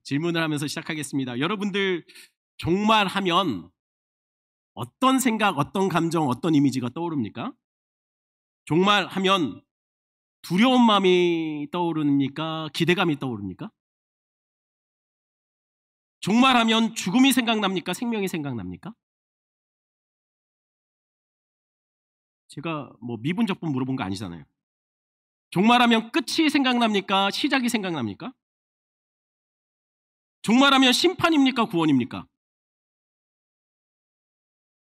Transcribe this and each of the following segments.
질문을 하면서 시작하겠습니다. 여러분들 종말하면 어떤 생각, 어떤 감정, 어떤 이미지가 떠오릅니까? 종말하면 두려운 마음이 떠오릅니까? 기대감이 떠오릅니까? 종말하면 죽음이 생각납니까? 생명이 생각납니까? 제가 미분적분 물어본 거 아니잖아요. 종말하면 끝이 생각납니까? 시작이 생각납니까? 종말하면 심판입니까? 구원입니까?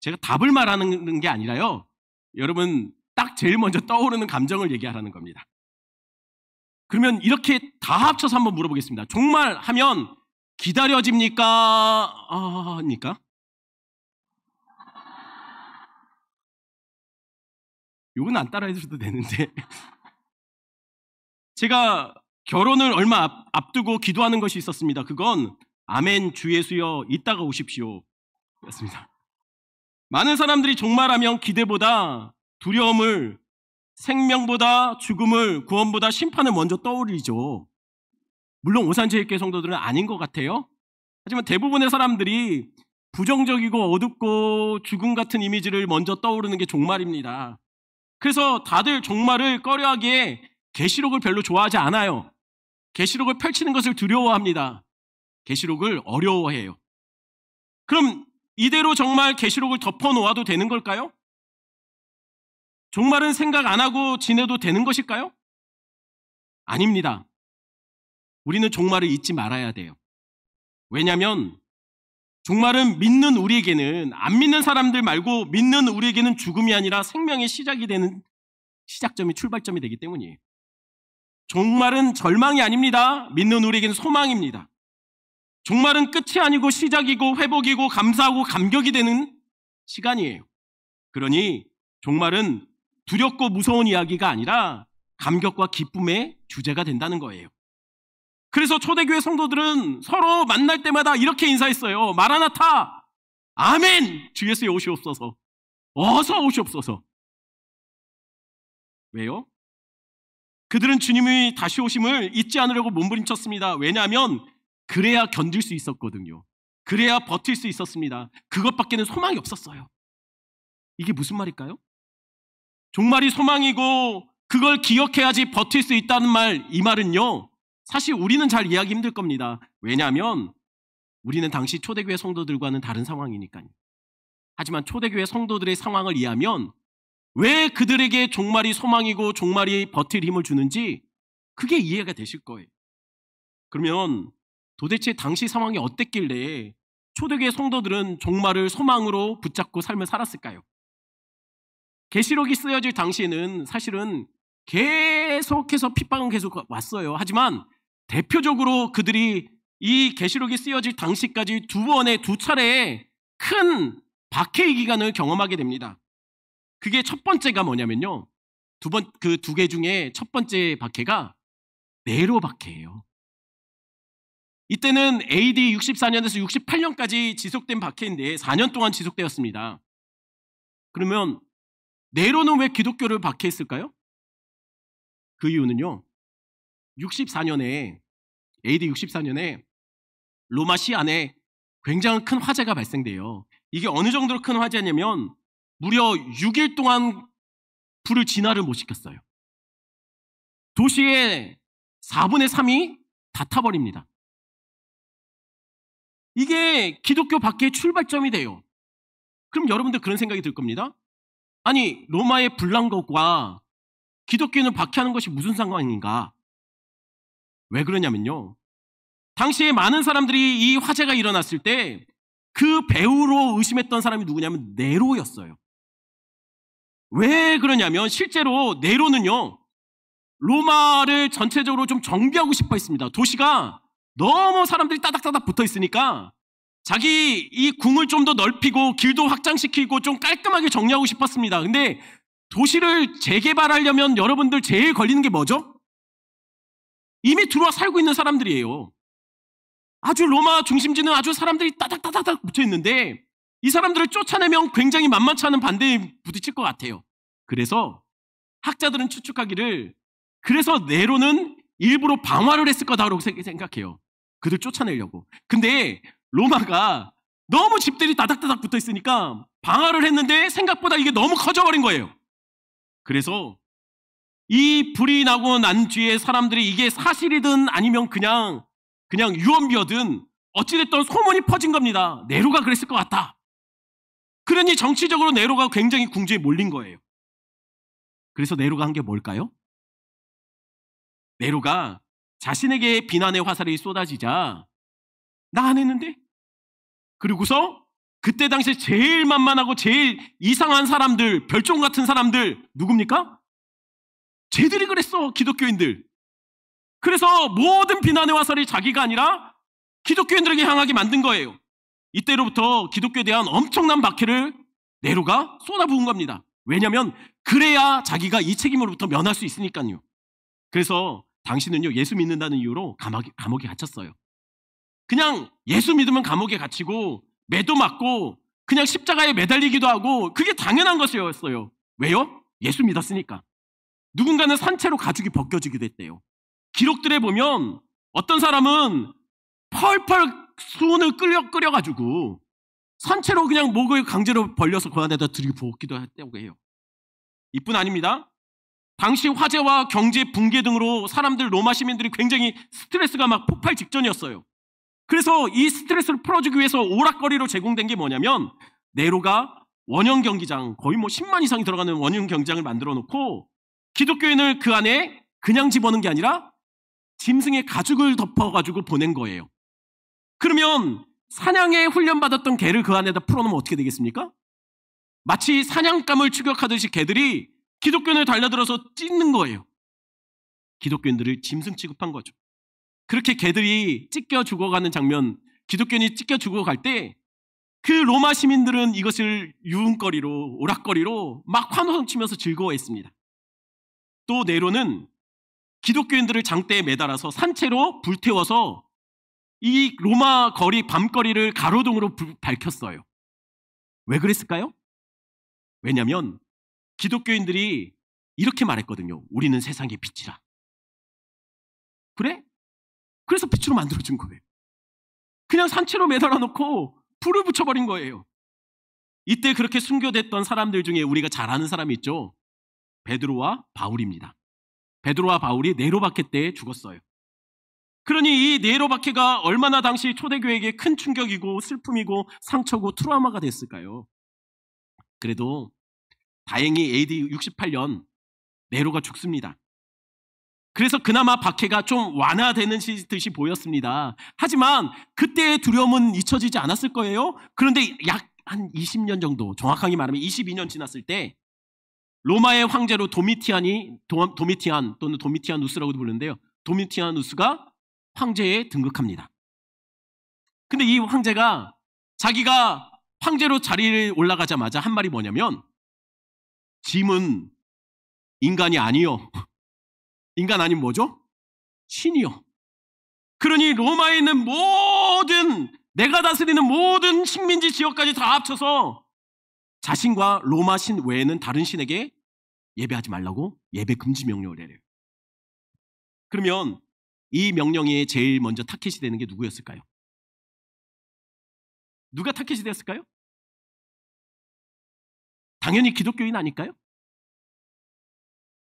제가 답을 말하는 게 아니라요. 여러분 딱 제일 먼저 떠오르는 감정을 얘기하라는 겁니다. 그러면 이렇게 다 합쳐서 한번 물어보겠습니다. 종말하면 기다려집니까? 합니까? 이건 안 따라해 주셔도 되는데 제가 결혼을 얼마 앞두고 기도하는 것이 있었습니다. 그건 아멘 주 예수여 이따가 오십시오 였습니다. 많은 사람들이 종말하면 기대보다 두려움을, 생명보다 죽음을, 구원보다 심판을 먼저 떠올리죠. 물론 오산제일교회 성도들은 아닌 것 같아요. 하지만 대부분의 사람들이 부정적이고 어둡고 죽음 같은 이미지를 먼저 떠오르는 게 종말입니다. 그래서 다들 종말을 꺼려하기에 계시록을 별로 좋아하지 않아요. 계시록을 펼치는 것을 두려워합니다. 계시록을 어려워해요. 그럼 이대로 정말 계시록을 덮어놓아도 되는 걸까요? 종말은 생각 안 하고 지내도 되는 것일까요? 아닙니다. 우리는 종말을 잊지 말아야 돼요. 왜냐하면 종말은 믿는 우리에게는, 안 믿는 사람들 말고 믿는 우리에게는 죽음이 아니라 생명의 시작이 되는 시작점이, 출발점이 되기 때문이에요. 종말은 절망이 아닙니다. 믿는 우리에게는 소망입니다. 종말은 끝이 아니고 시작이고 회복이고 감사하고 감격이 되는 시간이에요. 그러니 종말은 두렵고 무서운 이야기가 아니라 감격과 기쁨의 주제가 된다는 거예요. 그래서 초대교회 성도들은 서로 만날 때마다 이렇게 인사했어요. 마라나타! 아멘! 주 예수의 오시옵소서. 어서 오시옵소서. 왜요? 그들은 주님이 다시 오심을 잊지 않으려고 몸부림쳤습니다. 왜냐하면 그래야 견딜 수 있었거든요. 그래야 버틸 수 있었습니다. 그것밖에는 소망이 없었어요. 이게 무슨 말일까요? 종말이 소망이고 그걸 기억해야지 버틸 수 있다는 말, 이 말은요, 사실 우리는 잘 이해하기 힘들 겁니다. 왜냐하면 우리는 당시 초대교회 성도들과는 다른 상황이니까요. 하지만 초대교회 성도들의 상황을 이해하면 왜 그들에게 종말이 소망이고 종말이 버틸 힘을 주는지 그게 이해가 되실 거예요. 그러면 도대체 당시 상황이 어땠길래 초대교회 성도들은 종말을 소망으로 붙잡고 삶을 살았을까요? 계시록이 쓰여질 당시에는 사실은 계속해서 핍박은 계속 왔어요. 하지만 대표적으로 그들이 이 계시록이 쓰여질 당시까지 두 차례의 큰 박해의 기간을 경험하게 됩니다. 그게 첫 번째가 뭐냐면요. 그 두 개 중에 첫 번째 박해가 네로 박해예요. 이때는 AD 64년에서 68년까지 지속된 박해인데 4년 동안 지속되었습니다. 그러면 네로는 왜 기독교를 박해했을까요? 그 이유는요. 64년에 AD 64년에 로마 시 안에 굉장히 큰 화재가 발생돼요. 이게 어느 정도로 큰 화재냐면 무려 6일 동안 불을 진화를 못 시켰어요. 도시의 4분의 3이 다 타버립니다. 이게 기독교 박해의 출발점이 돼요. 그럼 여러분들 그런 생각이 들 겁니다. 아니, 로마의 불난 것과 기독교는 박해하는 것이 무슨 상관인가? 왜 그러냐면요. 당시에 많은 사람들이 이 화재가 일어났을 때 그 배후로 의심했던 사람이 누구냐면 네로였어요. 왜 그러냐면 실제로 네로는요. 로마를 전체적으로 좀 정비하고 싶어 했습니다. 도시가 너무 사람들이 따닥따닥 붙어 있으니까 자기 이 궁을 좀 더 넓히고 길도 확장시키고 좀 깔끔하게 정리하고 싶었습니다. 근데 도시를 재개발하려면 여러분들 제일 걸리는 게 뭐죠? 이미 들어와 살고 있는 사람들이에요. 아주 로마 중심지는 아주 사람들이 따닥따닥 붙어 있는데 이 사람들을 쫓아내면 굉장히 만만치 않은 반대에 부딪힐 것 같아요. 그래서 학자들은 추측하기를 그래서 네로는 일부러 방화를 했을 거다라고 생각해요. 그들 쫓아내려고. 근데 로마가 너무 집들이 다닥다닥 붙어 있으니까 방어를 했는데 생각보다 이게 너무 커져버린 거예요. 그래서 이 불이 나고 난 뒤에 사람들이 이게 사실이든 아니면 그냥 유언비어든 어찌됐든 소문이 퍼진 겁니다. 네로가 그랬을 것 같다. 그러니 정치적으로 네로가 굉장히 궁지에 몰린 거예요. 그래서 네로가 한 게 뭘까요? 네로가 자신에게 비난의 화살이 쏟아지자 나 안 했는데? 그리고서 그때 당시에 제일 만만하고 제일 이상한 사람들, 별종 같은 사람들 누굽니까? 쟤들이 그랬어, 기독교인들. 그래서 모든 비난의 화살이 자기가 아니라 기독교인들에게 향하게 만든 거예요. 이때로부터 기독교에 대한 엄청난 박해를 네로가 쏟아부은 겁니다. 왜냐하면 그래야 자기가 이 책임으로부터 면할 수 있으니까요. 그래서 당신은요, 예수 믿는다는 이유로 감옥에 갇혔어요. 그냥 예수 믿으면 감옥에 갇히고 매도 맞고 그냥 십자가에 매달리기도 하고 그게 당연한 것이었어요. 왜요? 예수 믿었으니까. 누군가는 산채로 가죽이 벗겨지기도 했대요. 기록들에 보면 어떤 사람은 펄펄 수온을 끓여가지고 산채로 그냥 목을 강제로 벌려서 그 안에다 들이부었기도 했다고 해요. 이뿐 아닙니다. 당시 화재와 경제 붕괴 등으로 사람들, 로마 시민들이 굉장히 스트레스가 막 폭발 직전이었어요. 그래서 이 스트레스를 풀어주기 위해서 오락거리로 제공된 게 뭐냐면 네로가 원형 경기장, 거의 뭐 10만 이상이 들어가는 원형 경기장을 만들어 놓고 기독교인을 그 안에 그냥 집어넣은 게 아니라 짐승의 가죽을 덮어가지고 보낸 거예요. 그러면 사냥에 훈련받았던 개를 그 안에다 풀어놓으면 어떻게 되겠습니까? 마치 사냥감을 추격하듯이 개들이 기독교인을 달려들어서 찢는 거예요. 기독교인들을 짐승 취급한 거죠. 그렇게 개들이 찢겨 죽어가는 장면, 기독교인이 찢겨 죽어갈 때 그 로마 시민들은 이것을 유흥거리로, 오락거리로 막 환호성 치면서 즐거워했습니다. 또 네로는 기독교인들을 장대에 매달아서 산채로 불태워서 이 로마 거리, 밤거리를 가로등으로 밝혔어요. 왜 그랬을까요? 왜냐하면 기독교인들이 이렇게 말했거든요. 우리는 세상의 빛이라. 그래? 그래서 빛으로 만들어준 거예요. 그냥 산채로 매달아 놓고 불을 붙여버린 거예요. 이때 그렇게 순교됐던 사람들 중에 우리가 잘 아는 사람이 있죠. 베드로와 바울입니다. 베드로와 바울이 네로 박해 때 죽었어요. 그러니 이 네로 박해가 얼마나 당시 초대교회에게 큰 충격이고 슬픔이고 상처고 트라우마가 됐을까요? 그래도 다행히 AD 68년 네로가 죽습니다. 그래서 그나마 박해가 좀 완화되는 듯이 보였습니다. 하지만 그때의 두려움은 잊혀지지 않았을 거예요. 그런데 약 한 20년 정도, 정확하게 말하면 22년 지났을 때 로마의 황제로 도미티안 또는 도미티아누스라고도 부르는데요. 도미티아누스가 황제에 등극합니다. 근데 이 황제가 자기가 황제로 자리에 올라가자마자 한 말이 뭐냐면 짐은 인간이 아니요. 인간 아니면 뭐죠? 신이요. 그러니 로마에 있는 모든, 내가 다스리는 모든 식민지 지역까지 다 합쳐서 자신과 로마 신 외에는 다른 신에게 예배하지 말라고 예배 금지 명령을 내려요. 그러면 이 명령에 제일 먼저 타켓이 되는 게 누구였을까요? 누가 타켓이 되었을까요? 당연히 기독교인 아닐까요?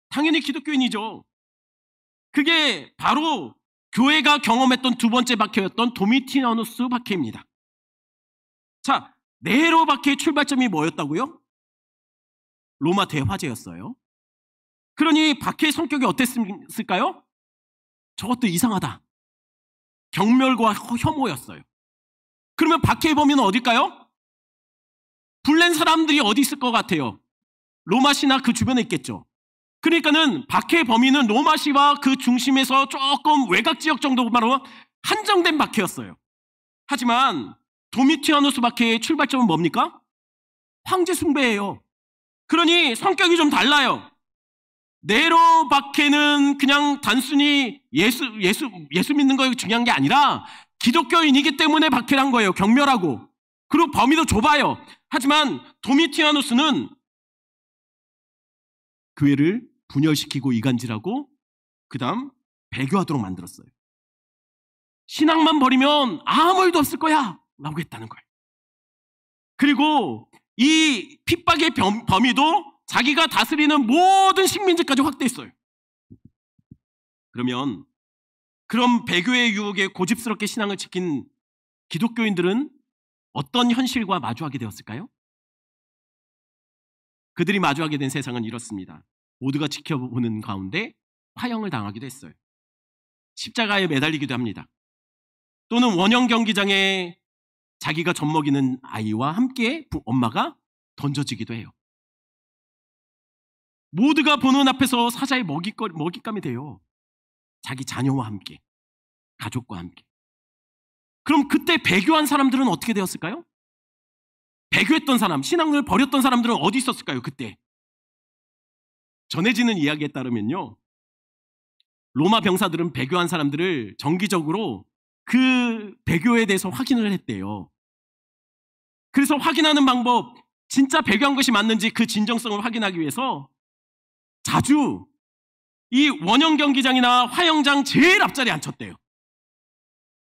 당연히 기독교인이죠. 그게 바로 교회가 경험했던 두 번째 박해였던 도미티아누스 박해입니다. 자, 네로 박해의 출발점이 뭐였다고요? 로마 대화재였어요. 그러니 박해의 성격이 어땠을까요? 저것도 이상하다. 경멸과 혐오였어요. 그러면 박해의 범위는 어딜까요? 불낸 사람들이 어디 있을 것 같아요? 로마시나 그 주변에 있겠죠. 그러니까는 박해의 범위는 로마시와 그 중심에서 조금 외곽 지역 정도로 한정된 박해였어요. 하지만 도미티아누스 박해의 출발점은 뭡니까? 황제 숭배예요. 그러니 성격이 좀 달라요. 네로 박해는 그냥 단순히 예수 믿는 거에 중요한 게 아니라 기독교인이기 때문에 박해를 한 거예요. 경멸하고. 그리고 범위도 좁아요. 하지만 도미티아누스는 교회를 분열시키고 이간질하고 그 다음 배교하도록 만들었어요. 신앙만 버리면 아무 일도 없을 거야 라고 했다는 거예요. 그리고 이 핍박의 범위도 자기가 다스리는 모든 식민지까지 확대했어요. 그러면 그런 배교의 유혹에 고집스럽게 신앙을 지킨 기독교인들은 어떤 현실과 마주하게 되었을까요? 그들이 마주하게 된 세상은 이렇습니다. 모두가 지켜보는 가운데 화형을 당하기도 했어요. 십자가에 매달리기도 합니다. 또는 원형 경기장에 자기가 젖먹이는 아이와 함께 엄마가 던져지기도 해요. 모두가 보는 앞에서 사자의 먹잇감이 돼요. 자기 자녀와 함께, 가족과 함께. 그럼 그때 배교한 사람들은 어떻게 되었을까요? 배교했던 사람, 신앙을 버렸던 사람들은 어디 있었을까요? 그때 전해지는 이야기에 따르면요, 로마 병사들은 배교한 사람들을 정기적으로 그 배교에 대해서 확인을 했대요. 그래서 확인하는 방법, 진짜 배교한 것이 맞는지 그 진정성을 확인하기 위해서 자주 이 원형 경기장이나 화형장 제일 앞자리에 앉혔대요.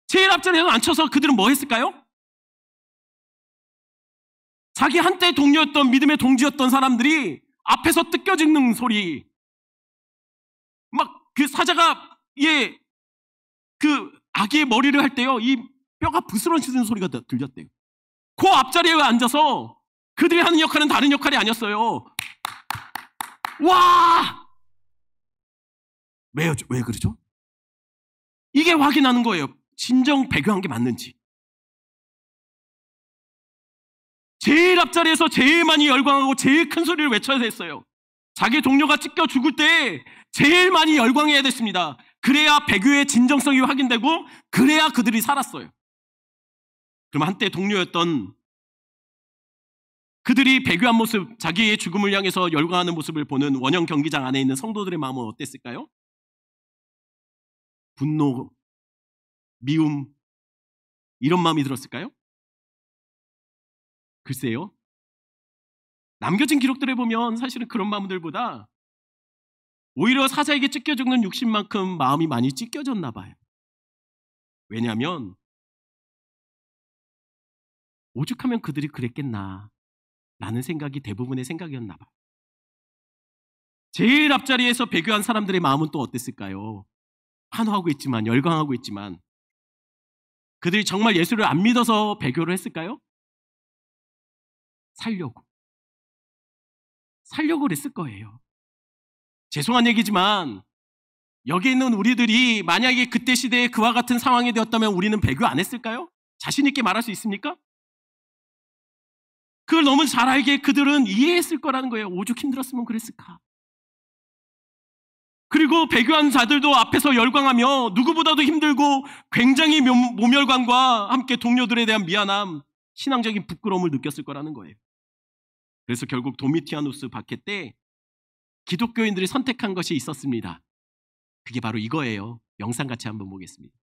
제일 앞자리에 앉혀서 그들은 뭐 했을까요? 자기 한때 동료였던, 믿음의 동지였던 사람들이 앞에서 뜯겨지는 소리, 막 그 사자가 그 아기의 머리를 할 때요, 이 뼈가 부스러지는 소리가 들렸대요. 그 앞자리에 앉아서 그들이 하는 역할은 다른 역할이 아니었어요. 와! 왜 그러죠? 이게 확인하는 거예요. 진정 배교한 게 맞는지. 제일 앞자리에서 제일 많이 열광하고 제일 큰 소리를 외쳐야 됐어요. 자기 동료가 찢겨 죽을 때 제일 많이 열광해야 됐습니다. 그래야 배교의 진정성이 확인되고 그래야 그들이 살았어요. 그럼 한때 동료였던 그들이 배교한 모습, 자기의 죽음을 향해서 열광하는 모습을 보는 원형 경기장 안에 있는 성도들의 마음은 어땠을까요? 분노, 미움, 이런 마음이 들었을까요? 글쎄요. 남겨진 기록들에 보면 사실은 그런 마음들보다 오히려 사자에게 찢겨 죽는 육신만큼 마음이 많이 찢겨졌나 봐요. 왜냐하면 오죽하면 그들이 그랬겠나 라는 생각이 대부분의 생각이었나 봐요. 제일 앞자리에서 배교한 사람들의 마음은 또 어땠을까요? 환호하고 있지만, 열광하고 있지만, 그들이 정말 예수를 안 믿어서 배교를 했을까요? 살려고 그랬을 거예요. 죄송한 얘기지만 여기 있는 우리들이 만약에 그때 시대에 그와 같은 상황이 되었다면 우리는 배교 안 했을까요? 자신 있게 말할 수 있습니까? 그걸 너무 잘 알기에 그들은 이해했을 거라는 거예요. 오죽 힘들었으면 그랬을까? 그리고 배교한 자들도 앞에서 열광하며 누구보다도 힘들고 굉장히 모멸감과 함께 동료들에 대한 미안함, 신앙적인 부끄러움을 느꼈을 거라는 거예요. 그래서 결국 도미티아누스 박해 때 기독교인들이 선택한 것이 있었습니다. 그게 바로 이거예요. 영상 같이 한번 보겠습니다.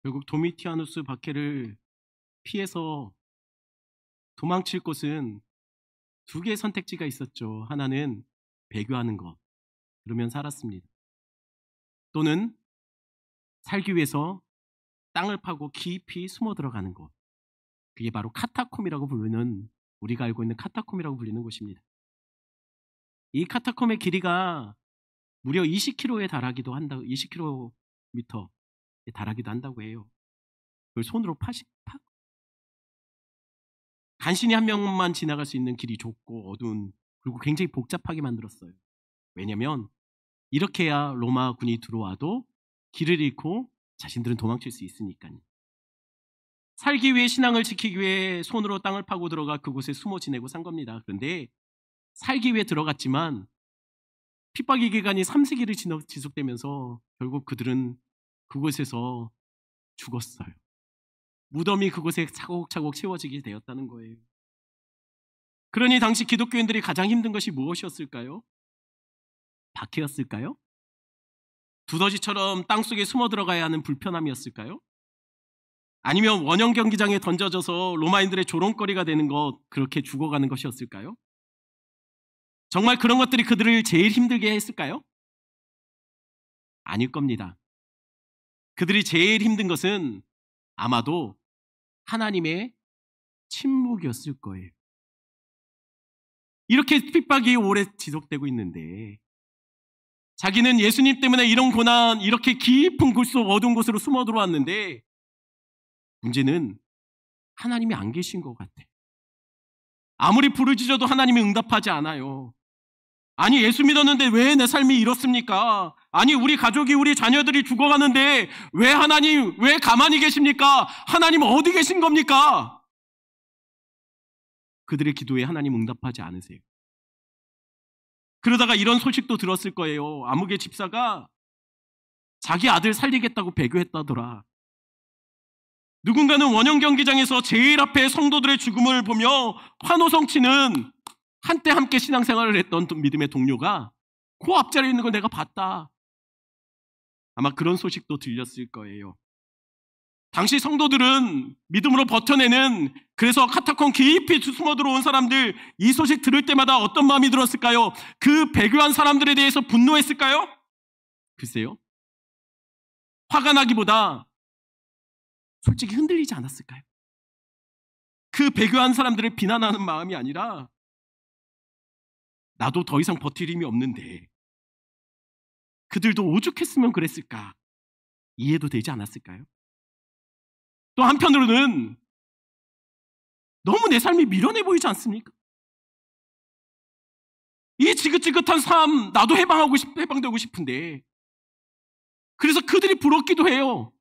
결국 도미티아누스 박해를 피해서 도망칠 곳은 두 개의 선택지가 있었죠. 하나는 배교하는 것, 그러면 살았습니다. 또는 살기 위해서 땅을 파고 깊이 숨어 들어가는 곳, 그게 바로 카타콤이라고 부르는, 우리가 알고 있는 카타콤이라고 불리는 곳입니다. 이 카타콤의 길이가 무려 20km에 달하기도 한다고, 20km에 달하기도 한다고 해요. 그걸 손으로 파 간신히 한 명만 지나갈 수 있는 길이 좁고 어두운, 그리고 굉장히 복잡하게 만들었어요. 왜냐하면 이렇게 해야 로마 군이 들어와도 길을 잃고 자신들은 도망칠 수 있으니까요. 살기 위해, 신앙을 지키기 위해 손으로 땅을 파고 들어가 그곳에 숨어 지내고 산 겁니다. 그런데 살기 위해 들어갔지만 핍박의 기간이 3세기를 지속되면서 결국 그들은 그곳에서 죽었어요. 무덤이 그곳에 차곡차곡 채워지게 되었다는 거예요. 그러니 당시 기독교인들이 가장 힘든 것이 무엇이었을까요? 박해였을까요? 두더지처럼 땅속에 숨어 들어가야 하는 불편함이었을까요? 아니면 원형 경기장에 던져져서 로마인들의 조롱거리가 되는 것, 그렇게 죽어가는 것이었을까요? 정말 그런 것들이 그들을 제일 힘들게 했을까요? 아닐 겁니다. 그들이 제일 힘든 것은 아마도 하나님의 침묵이었을 거예요. 이렇게 핍박이 오래 지속되고 있는데 자기는 예수님 때문에 이런 고난, 이렇게 깊은 굴속 어두운 곳으로 숨어 들어왔는데 문제는 하나님이 안 계신 것 같아. 아무리 부르짖어도 하나님이 응답하지 않아요. 아니, 예수 믿었는데 왜 내 삶이 이렇습니까? 아니, 우리 가족이, 우리 자녀들이 죽어가는데 왜 하나님, 왜 가만히 계십니까? 하나님 어디 계신 겁니까? 그들의 기도에 하나님 응답하지 않으세요. 그러다가 이런 소식도 들었을 거예요. 아무개 집사가 자기 아들 살리겠다고 배교했다더라. 누군가는 원형 경기장에서 제일 앞에 성도들의 죽음을 보며 환호성치는 한때 함께 신앙생활을 했던 믿음의 동료가 그 앞자리에 있는 걸 내가 봤다. 아마 그런 소식도 들렸을 거예요. 당시 성도들은 믿음으로 버텨내는, 그래서 카타콤 깊이 숨어 들어온 사람들, 이 소식 들을 때마다 어떤 마음이 들었을까요? 그 배교한 사람들에 대해서 분노했을까요? 글쎄요. 화가 나기보다 솔직히 흔들리지 않았을까요? 그 배교한 사람들을 비난하는 마음이 아니라 나도 더 이상 버틸 힘이 없는데 그들도 오죽했으면 그랬을까, 이해도 되지 않았을까요? 또 한편으로는 너무 내 삶이 미련해 보이지 않습니까? 이 지긋지긋한 삶 나도 해방되고 싶은데, 그래서 그들이 부럽기도 해요.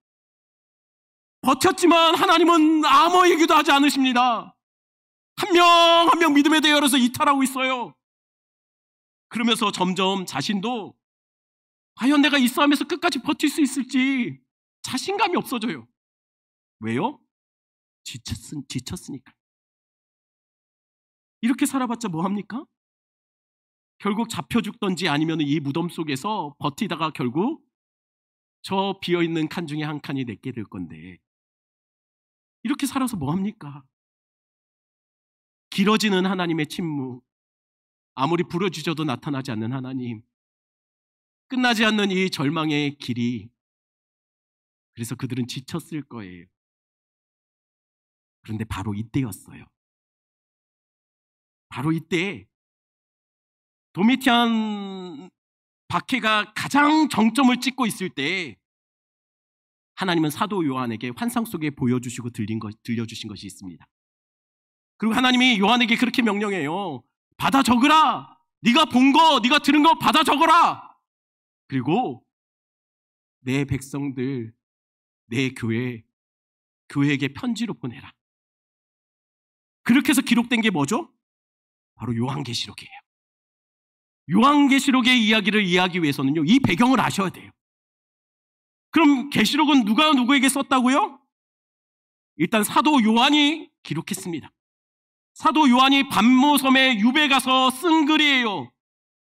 버텼지만 하나님은 아무 얘기도 하지 않으십니다. 한 명 한 명 믿음의 대열에서 이탈하고 있어요. 그러면서 점점 자신도 과연 내가 이 싸움에서 끝까지 버틸 수 있을지 자신감이 없어져요. 왜요? 지쳤으니까. 이렇게 살아봤자 뭐합니까? 결국 잡혀 죽던지 아니면 이 무덤 속에서 버티다가 결국 저 비어있는 칸 중에 한 칸이 내게 될 건데, 이렇게 살아서 뭐합니까? 길어지는 하나님의 침묵, 아무리 부르짖어도 나타나지 않는 하나님, 끝나지 않는 이 절망의 길이, 그래서 그들은 지쳤을 거예요. 그런데 바로 이때였어요. 바로 이때 도미티안 박해가 가장 정점을 찍고 있을 때 하나님은 사도 요한에게 환상 속에 보여주시고 들려주신 것이 있습니다. 그리고 하나님이 요한에게 그렇게 명령해요. 받아 적으라. 네가 본 거, 네가 들은 거 받아 적어라. 그리고 내 백성들, 내 교회에게 편지로 보내라. 그렇게 해서 기록된 게 뭐죠? 바로 요한계시록이에요. 요한계시록의 이야기를 이해하기 위해서는요, 이 배경을 아셔야 돼요. 그럼 계시록은 누가 누구에게 썼다고요? 일단 사도 요한이 기록했습니다. 사도 요한이 반모섬에 유배 가서 쓴 글이에요.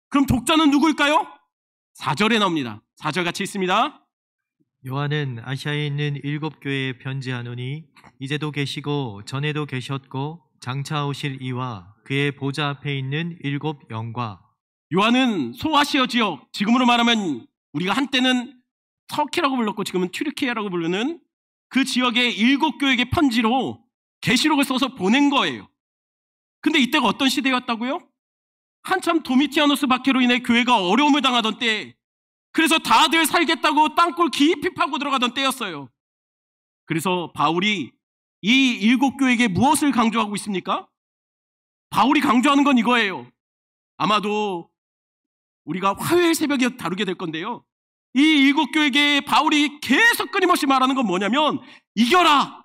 그럼 독자는 누구일까요? 4절에 나옵니다. 4절 같이 읽습니다. 요한은 아시아에 있는 7교회에 편지하노니 이제도 계시고 전에도 계셨고 장차 오실 이와 그의 보좌 앞에 있는 7 영과. 요한은 소아시아 지역, 지금으로 말하면 우리가 한때는 터키라고 불렀고 지금은 튀르키예라고 부르는 그 지역의 7교회에게 편지로 계시록을 써서 보낸 거예요. 근데 이때가 어떤 시대였다고요? 한참 도미티아누스 박해로 인해 교회가 어려움을 당하던 때, 그래서 다들 살겠다고 땅굴 깊이 파고 들어가던 때였어요. 그래서 바울이 이 7교회에게 무엇을 강조하고 있습니까? 바울이 강조하는 건 이거예요. 아마도 우리가 화요일 새벽에 다루게 될 건데요. 이 7교회에게 바울이 계속 끊임없이 말하는 건 뭐냐면, 이겨라!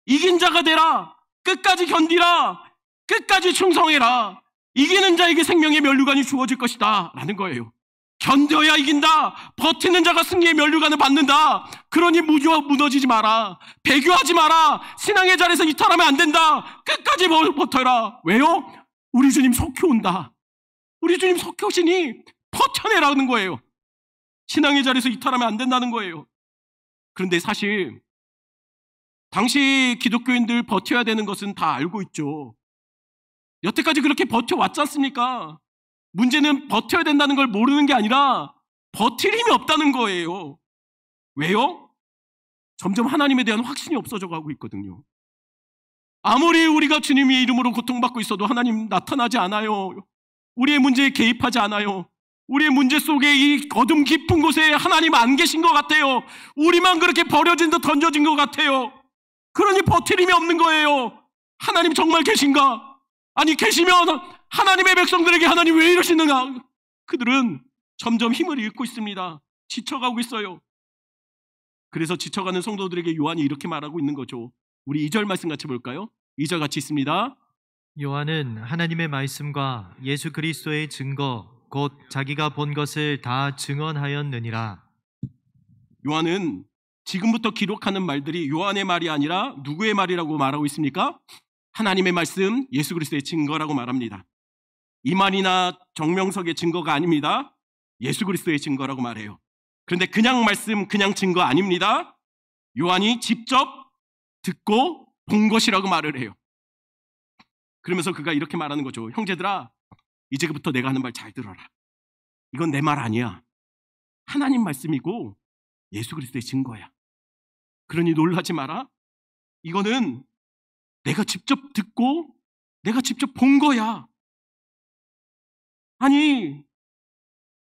이긴 자가 되라! 끝까지 견디라! 끝까지 충성해라! 이기는 자에게 생명의 면류관이 주어질 것이다! 라는 거예요. 견뎌야 이긴다! 버티는 자가 승리의 면류관을 받는다! 그러니 무너지지 마라! 배교하지 마라! 신앙의 자리에서 이탈하면 안 된다! 끝까지 버텨라! 왜요? 우리 주님 속히 온다! 우리 주님 속히 오시니 버텨내라는 거예요. 신앙의 자리에서 이탈하면 안 된다는 거예요. 그런데 사실 당시 기독교인들 버텨야 되는 것은 다 알고 있죠. 여태까지 그렇게 버텨왔지 않습니까? 문제는 버텨야 된다는 걸 모르는 게 아니라 버틸 힘이 없다는 거예요. 왜요? 점점 하나님에 대한 확신이 없어져 가고 있거든요. 아무리 우리가 주님의 이름으로 고통받고 있어도 하나님 나타나지 않아요. 우리의 문제에 개입하지 않아요. 우리의 문제 속에 이 어둠 깊은 곳에 하나님 안 계신 것 같아요. 우리만 그렇게 버려진 듯 던져진 것 같아요. 그러니 버틸 힘이 없는 거예요. 하나님 정말 계신가? 아니, 계시면 하나님의 백성들에게 하나님 왜 이러시는가? 그들은 점점 힘을 잃고 있습니다. 지쳐가고 있어요. 그래서 지쳐가는 성도들에게 요한이 이렇게 말하고 있는 거죠. 우리 2절 말씀 같이 볼까요? 2절 같이 있습니다. 요한은 하나님의 말씀과 예수 그리스도의 증거 곧 자기가 본 것을 다 증언하였느니라. 요한은 지금부터 기록하는 말들이 요한의 말이 아니라 누구의 말이라고 말하고 있습니까? 하나님의 말씀, 예수 그리스도의 증거라고 말합니다. 이 말이나 정명석의 증거가 아닙니다. 예수 그리스도의 증거라고 말해요. 그런데 그냥 말씀, 그냥 증거 아닙니다. 요한이 직접 듣고 본 것이라고 말을 해요. 그러면서 그가 이렇게 말하는 거죠. 형제들아, 이제부터 내가 하는 말 잘 들어라. 이건 내 말 아니야. 하나님 말씀이고 예수 그리스도의 증거야. 그러니 놀라지 마라. 이거는 내가 직접 듣고 내가 직접 본 거야. 아니,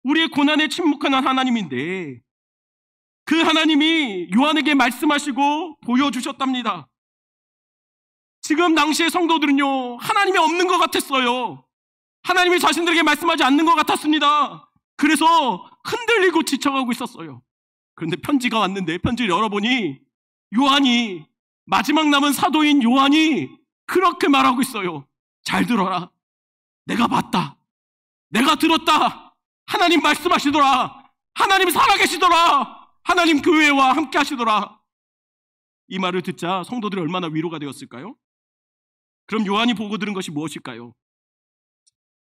우리의 고난에 침묵하는 하나님인데 그 하나님이 요한에게 말씀하시고 보여주셨답니다. 지금 당시의 성도들은요, 하나님이 없는 것 같았어요. 하나님이 자신들에게 말씀하지 않는 것 같았습니다. 그래서 흔들리고 지쳐가고 있었어요. 그런데 편지가 왔는데 편지를 열어보니 요한이, 마지막 남은 사도인 요한이 그렇게 말하고 있어요. 잘 들어라. 내가 봤다. 내가 들었다. 하나님 말씀하시더라. 하나님 살아계시더라. 하나님 교회와 함께 하시더라. 이 말을 듣자 성도들이 얼마나 위로가 되었을까요? 그럼 요한이 보고 들은 것이 무엇일까요?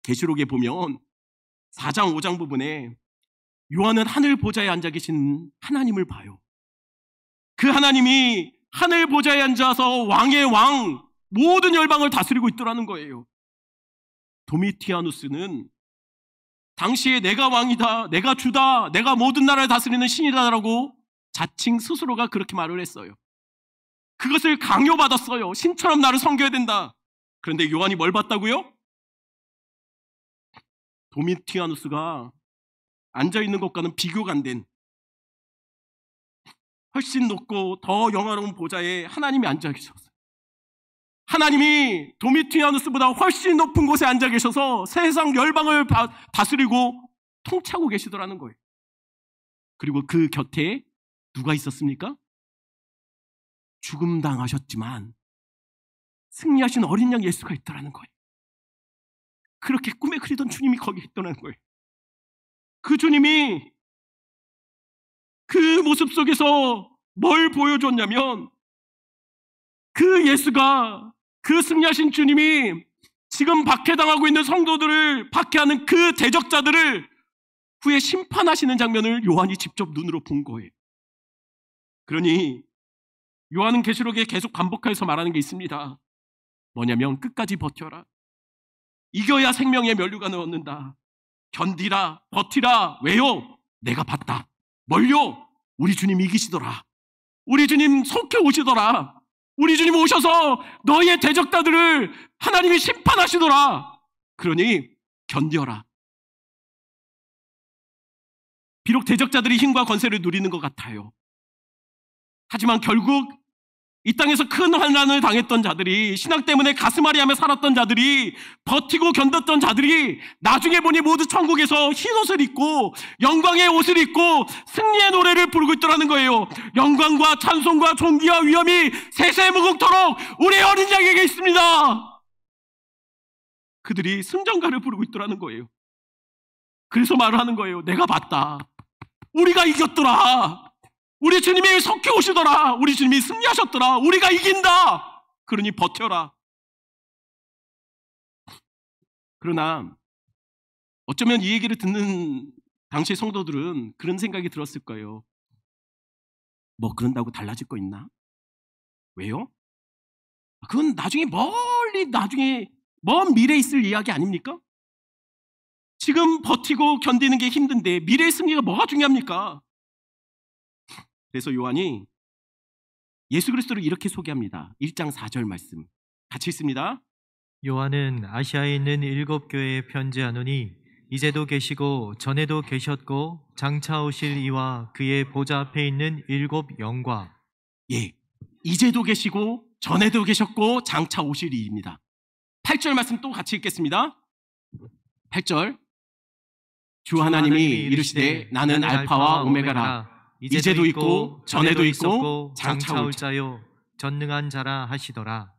계시록에 보면 4장 5장 부분에 요한은 하늘 보좌에 앉아 계신 하나님을 봐요. 그 하나님이 하늘 보좌에 앉아서 왕의 왕, 모든 열방을 다스리고 있더라는 거예요. 도미티아누스는 당시에 내가 왕이다, 내가 주다, 내가 모든 나라를 다스리는 신이다라고 자칭 스스로가 그렇게 말을 했어요. 그것을 강요받았어요. 신처럼 나를 섬겨야 된다. 그런데 요한이 뭘 봤다고요? 도미티아누스가 앉아있는 것과는 비교가 안 된 훨씬 높고 더 영화로운 보좌에 하나님이 앉아 계셨어요. 하나님이 도미티아누스보다 훨씬 높은 곳에 앉아 계셔서 세상 열방을 다스리고 통치하고 계시더라는 거예요. 그리고 그 곁에 누가 있었습니까? 죽음 당하셨지만 승리하신 어린 양 예수가 있더라는 거예요. 그렇게 꿈에 그리던 주님이 거기 있더라는 거예요. 그 주님이 그 모습 속에서 뭘 보여줬냐면, 그 예수가, 그 승리하신 주님이 지금 박해당하고 있는 성도들을 박해하는 그 대적자들을 후에 심판하시는 장면을 요한이 직접 눈으로 본 거예요. 그러니 요한은 계시록에 계속 반복해서 말하는 게 있습니다. 뭐냐면 끝까지 버텨라. 이겨야 생명의 면류가 넣는다. 견디라, 버티라. 왜요? 내가 봤다. 뭘요? 우리 주님 이기시더라. 우리 주님 속해 오시더라. 우리 주님 오셔서 너희의 대적자들을 하나님이 심판하시더라. 그러니 견뎌라. 비록 대적자들이 힘과 권세를 누리는 것 같아요. 하지만 결국 이 땅에서 큰 환난을 당했던 자들이, 신앙 때문에 가슴앓이하며 살았던 자들이, 버티고 견뎠던 자들이 나중에 보니 모두 천국에서 흰옷을 입고 영광의 옷을 입고 승리의 노래를 부르고 있더라는 거예요. 영광과 찬송과 존귀와 위엄이 세세무궁토록 우리 어린 양에게 있습니다. 그들이 승전가를 부르고 있더라는 거예요. 그래서 말을 하는 거예요. 내가 봤다. 우리가 이겼더라. 우리 주님이 속해 오시더라. 우리 주님이 승리하셨더라. 우리가 이긴다. 그러니 버텨라. 그러나 어쩌면 이 얘기를 듣는 당시 성도들은 그런 생각이 들었을 거예요. 뭐 그런다고 달라질 거 있나? 왜요? 그건 나중에 나중에 먼 미래에 있을 이야기 아닙니까? 지금 버티고 견디는 게 힘든데 미래의 승리가 뭐가 중요합니까? 그래서 요한이 예수 그리스도를 이렇게 소개합니다. 1장 4절 말씀 같이 읽습니다. 요한은 아시아에 있는 7교회에 편지하노니 이제도 계시고 전에도 계셨고 장차 오실 이와 그의 보좌 앞에 있는 7 영과. 예, 이제도 계시고 전에도 계셨고 장차 오실 이입니다. 8절 말씀 또 같이 읽겠습니다. 8절 주 하나님이 이르시되 나는 알파와 오메가라. 이제도 있고 전에도 있고 장차 올 자요 전능한 자라 하시더라.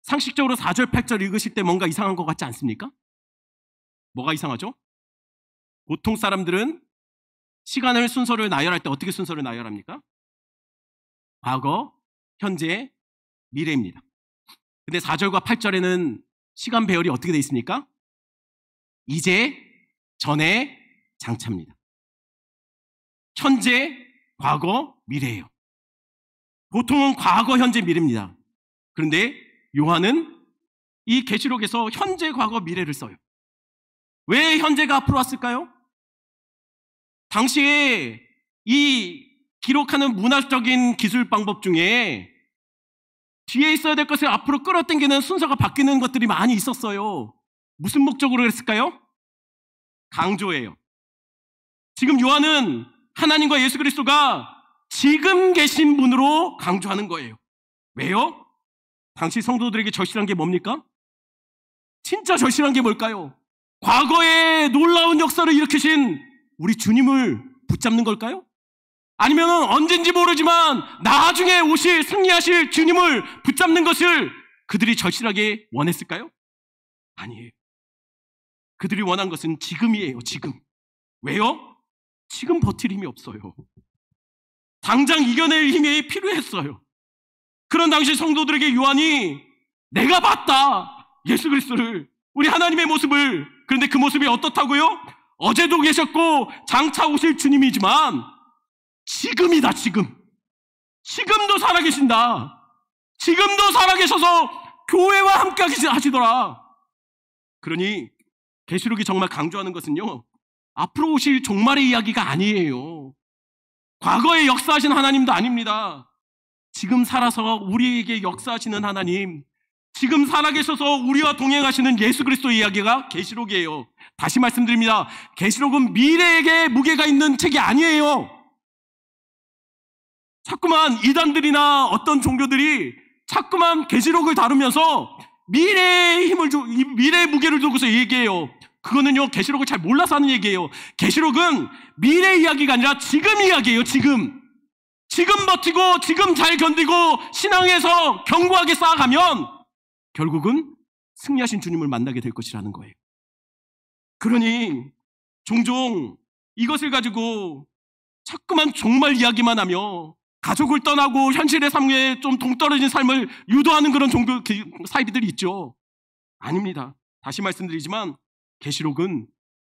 상식적으로 4절 8절 읽으실 때 뭔가 이상한 것 같지 않습니까? 뭐가 이상하죠? 보통 사람들은 시간을 순서를 나열할 때 어떻게 순서를 나열합니까? 과거, 현재, 미래입니다. 근데 4절과 8절에는 시간 배열이 어떻게 되어 있습니까? 이제, 전에, 장차입니다. 현재, 과거, 미래예요. 보통은 과거, 현재, 미래입니다. 그런데 요한은 이 계시록에서 현재, 과거, 미래를 써요. 왜 현재가 앞으로 왔을까요? 당시에 이 기록하는 문화적인 기술 방법 중에 뒤에 있어야 될 것을 앞으로 끌어당기는 순서가 바뀌는 것들이 많이 있었어요. 무슨 목적으로 그랬을까요? 강조예요. 지금 요한은 하나님과 예수 그리스도가 지금 계신 분으로 강조하는 거예요. 왜요? 당시 성도들에게 절실한 게 뭡니까? 진짜 절실한 게 뭘까요? 과거에 놀라운 역사를 일으키신 우리 주님을 붙잡는 걸까요? 아니면 언젠지 모르지만 나중에 오실 승리하실 주님을 붙잡는 것을 그들이 절실하게 원했을까요? 아니에요. 그들이 원한 것은 지금이에요. 지금. 왜요? 지금 버틸 힘이 없어요. 당장 이겨낼 힘이 필요했어요. 그런 당시 성도들에게 요한이 내가 봤다. 예수 그리스도를, 우리 하나님의 모습을. 그런데 그 모습이 어떻다고요? 어제도 계셨고 장차 오실 주님이지만 지금이다. 지금도 살아계신다. 지금도 살아계셔서 교회와 함께 하시더라. 그러니 계시록이 정말 강조하는 것은요, 앞으로 오실 종말의 이야기가 아니에요. 과거에 역사하신 하나님도 아닙니다. 지금 살아서 우리에게 역사하시는 하나님, 지금 살아계셔서 우리와 동행하시는 예수 그리스도의 이야기가 계시록이에요. 다시 말씀드립니다. 계시록은 미래에게 무게가 있는 책이 아니에요. 자꾸만 이단들이나 어떤 종교들이 자꾸만 계시록을 다루면서 미래의 무게를 두고서 얘기해요. 그거는요, 계시록을 잘 몰라서 하는 얘기예요. 계시록은 미래 이야기가 아니라 지금 이야기예요. 지금 버티고 지금 잘 견디고 신앙에서 견고하게 쌓아가면 결국은 승리하신 주님을 만나게 될 것이라는 거예요. 그러니 종종 이것을 가지고 자꾸만 종말 이야기만 하며 가족을 떠나고 현실의 삶에 좀 동떨어진 삶을 유도하는 그런 종교 사이비들이 있죠. 아닙니다. 다시 말씀드리지만 계시록은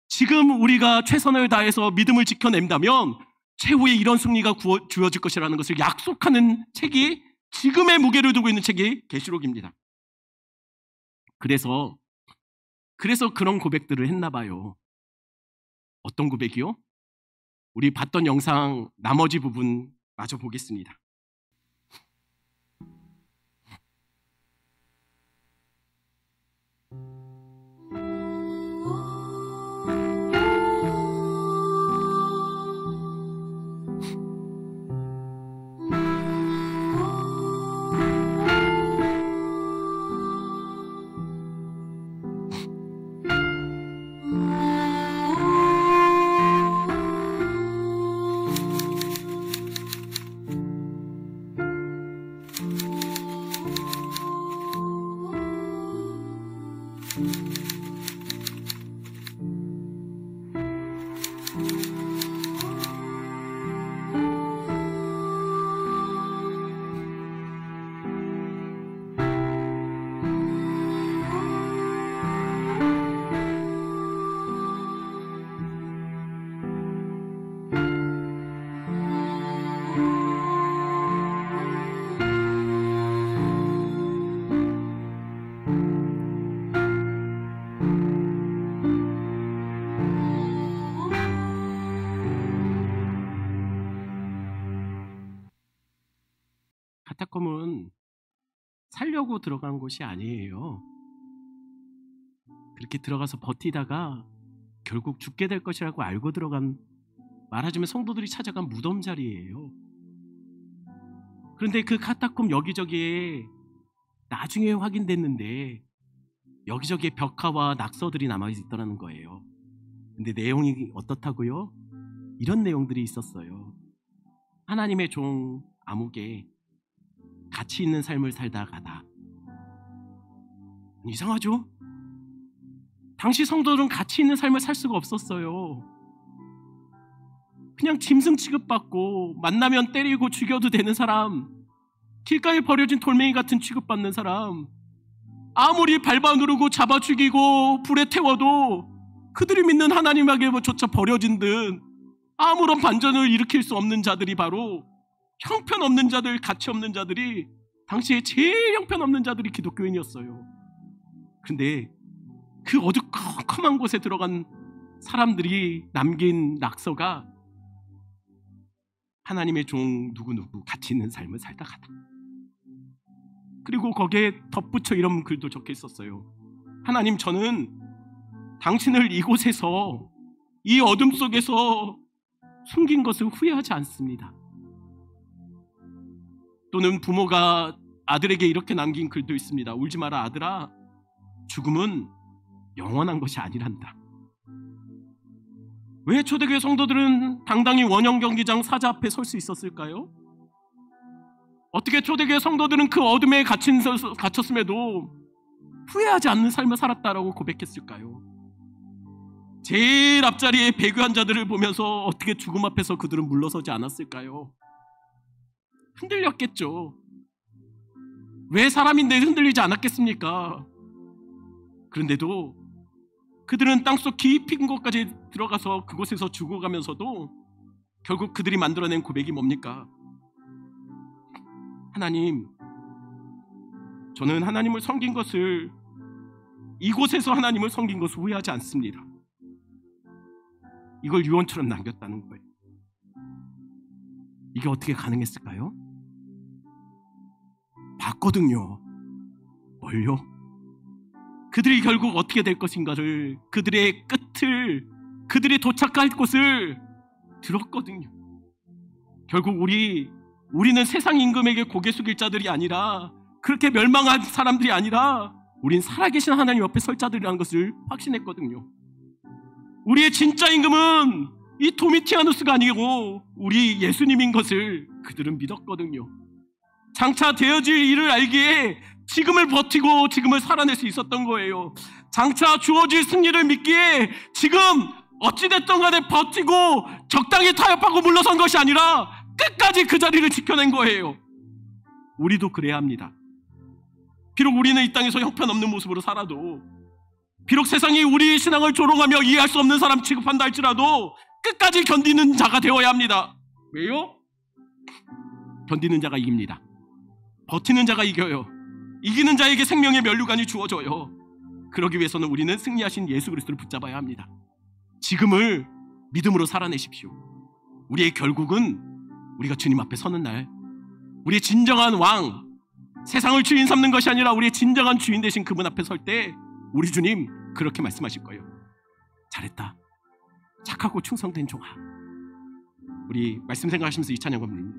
지금 우리가 최선을 다해서 믿음을 지켜낸다면 최후의 이런 승리가 주어질 것이라는 것을 약속하는 책이, 지금의 무게를 두고 있는 책이 계시록입니다. 그래서 그런 고백들을 했나 봐요. 어떤 고백이요? 우리 봤던 영상 나머지 부분 마저 보겠습니다. 카타콤은 살려고 들어간 곳이 아니에요. 그렇게 들어가서 버티다가 결국 죽게 될 것이라고 알고 들어간, 말하자면 성도들이 찾아간 무덤 자리예요. 그런데 그 카타콤 여기저기에 나중에 확인됐는데 여기저기에 벽화와 낙서들이 남아있더라는 거예요. 근데 내용이 어떻다고요? 이런 내용들이 있었어요. 하나님의 종 아무개, 가치 있는 삶을 살다 가다. 이상하죠? 당시 성도들은 가치 있는 삶을 살 수가 없었어요. 그냥 짐승 취급받고 만나면 때리고 죽여도 되는 사람, 길가에 버려진 돌멩이 같은 취급받는 사람, 아무리 밟아 누르고 잡아 죽이고 불에 태워도 그들이 믿는 하나님에게조차 버려진 듯 아무런 반전을 일으킬 수 없는 자들이 바로 형편없는 자들, 가치 없는 자들이, 당시에 제일 형편없는 자들이 기독교인이었어요. 근데 그 어두컴컴한 곳에 들어간 사람들이 남긴 낙서가 하나님의 종 누구누구 가치 있는 삶을 살다 가다. 그리고 거기에 덧붙여 이런 글도 적혀 있었어요. 하나님, 저는 당신을 이곳에서, 이 어둠 속에서 숨긴 것을 후회하지 않습니다. 또는 부모가 아들에게 이렇게 남긴 글도 있습니다. 울지 마라 아들아, 죽음은 영원한 것이 아니란다. 왜 초대교회 성도들은 당당히 원형 경기장 사자 앞에 설 수 있었을까요? 어떻게 초대교회 성도들은 그 어둠에 갇혔음에도 후회하지 않는 삶을 살았다라고 고백했을까요? 제일 앞자리에 배교한 자들을 보면서 어떻게 죽음 앞에서 그들은 물러서지 않았을까요? 흔들렸겠죠. 왜 사람인데 흔들리지 않았겠습니까? 그런데도 그들은 땅속 깊은 곳까지 들어가서 그곳에서 죽어가면서도 결국 그들이 만들어낸 고백이 뭡니까? 하나님, 저는 하나님을 섬긴 것을, 이곳에서 하나님을 섬긴 것을 후회하지 않습니다. 이걸 유언처럼 남겼다는 거예요. 이게 어떻게 가능했을까요? 봤거든요. 뭘요? 그들이 결국 어떻게 될 것인가를, 그들의 끝을, 그들이 도착할 곳을 들었거든요. 결국 우리는 세상 임금에게 고개 숙일 자들이 아니라, 그렇게 멸망한 사람들이 아니라 우린 살아계신 하나님 옆에 설 자들이라는 것을 확신했거든요. 우리의 진짜 임금은 이 도미티아누스가 아니고 우리 예수님인 것을 그들은 믿었거든요. 장차 되어질 일을 알기에 지금을 버티고 지금을 살아낼 수 있었던 거예요. 장차 주어질 승리를 믿기에 지금 어찌됐든 간에 버티고 적당히 타협하고 물러선 것이 아니라 끝까지 그 자리를 지켜낸 거예요. 우리도 그래야 합니다. 비록 우리는 이 땅에서 형편없는 모습으로 살아도, 비록 세상이 우리 신앙을 조롱하며 이해할 수 없는 사람 취급한다 할지라도 끝까지 견디는 자가 되어야 합니다. 왜요? 견디는 자가 이깁니다. 버티는 자가 이겨요. 이기는 자에게 생명의 면류관이 주어져요. 그러기 위해서는 우리는 승리하신 예수 그리스도를 붙잡아야 합니다. 지금을 믿음으로 살아내십시오. 우리의 결국은 우리가 주님 앞에 서는 날, 우리의 진정한 왕, 세상을 주인 삼는 것이 아니라 우리의 진정한 주인 되신 그분 앞에 설 때 우리 주님 그렇게 말씀하실 거예요. 잘했다. 착하고 충성된 종아. 우리 말씀 생각하시면서 이 찬양 부릅니다.